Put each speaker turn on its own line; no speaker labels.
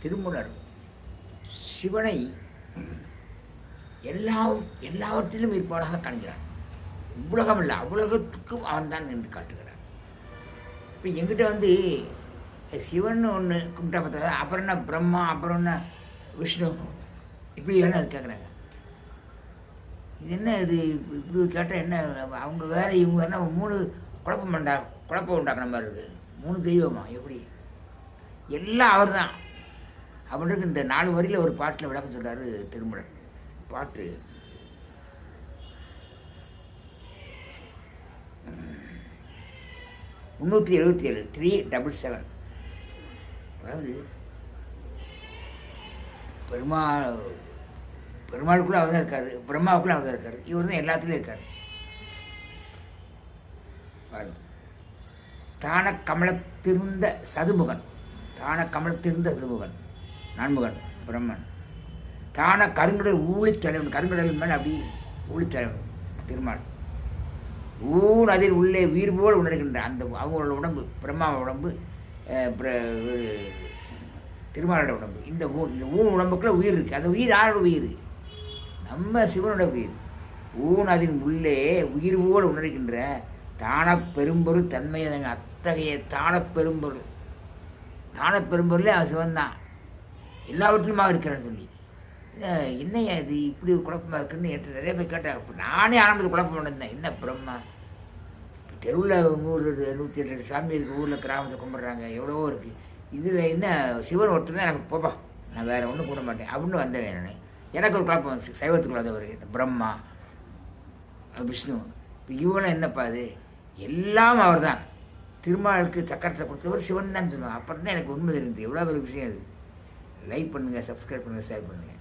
திருமூலர் சிவனை எல்லாவற்றிலும் இருப்பவனாக காண்கிறான். உலகம் இல்லை, அவ்வுலகத்துக்கும் அவன் தான் நின்று காட்டுகிறான். இப்போ எங்கிட்ட வந்து சிவன் ஒன்று கும்பிட்டா பார்த்தா அப்புறம் என்ன பிரம்மா, அப்புறம் என்ன விஷ்ணு, இப்படி எல்லாம் அது கேட்குறாங்க. இது என்ன இது இப்படி கேட்டால் என்ன அவங்க வேறு இவங்க என்ன 3 குழப்பம் உண்டாக்குன மாதிரி இருக்குது. 3 தெய்வமா எப்படி? எல்லாம் அவர் தான் அப்படின்றது இந்த 4 வரியில் ஒரு பாட்டில் விளக்கம் சொல்கிறார் திருமூலர். பாட்டு 377 377. அதாவது பெருமாளுக்குள்ளே அவர் தான் இருக்கார், பிரம்மாவுக்குள்ளே அவர் தான் இருக்கார், இவர் தான் எல்லாத்துலேயும் இருக்கார். தான கமலத்திருந்த சதுமுகன், நான்முகன் பிரம்மன். தான கருங்கடல் ஊழித்தலைவன், கருங்கடல் மேலே அப்படி ஊழித்தலைவன் திருமால். அதில் உள்ளே உயிர் போல் உணர்கின்ற அந்த அவங்களோட உடம்பு, பிரம்மாவோட உடம்பு, திருமாலோட உடம்பு. இந்த உடம்புக்குள்ள உயிர் இருக்குது. அந்த உயிர் யாரோட உயிர்? நம்ம சிவனோட உயிர். அதின் உள்ளே உயிர் போல் உணர்கின்ற தான பெரும்பொருள் தன்மையை, அத்தகைய தானப்பெரும்பொருளே அவன் சிவன் தான், எல்லாவற்றிலுமாக இருக்கிறான்னு சொல்லி. என்னையா இது இப்படி குழப்பமாக இருக்குன்னு ஏற்று நிறைய பேர் கேட்டாங்க. இப்போ நானே ஆரம்பத்தில் குழப்பம் பண்ணிருந்தேன். என்ன பிரம்மா தெருவில் 100-108 சாமி இருக்குது, ஊரில் கிராமத்தில் கும்பிட்றாங்க, எவ்வளவோ இருக்குது. இதில் என்ன சிவன் ஒருத்தர் தான் எனக்கு போப்பா, நான் வேறு ஒன்றும் கூட மாட்டேன் அப்படின்னு வந்தேன். எனக்கு ஒரு குழப்பம் வந்துச்சு. சைவத்துக்குள்ள வந்தவர் பிரம்மா, விஷ்ணு, இப்போ இவனும் என்னப்பா அது எல்லாம் அவர் தான். திருமாலுக்கு சக்கரத்தை கொடுத்தவர் சிவன் தான் சொல்லுவாங்க. அப்புறம் தான் எனக்கு உண்மை தெரியுது. எவ்வளோ ஒரு விஷயம் அது. லைக் பண்ணுங்கள், சப்ஸ்கிரைப் பண்ணுங்கள், ஷேர் பண்ணுங்கள்.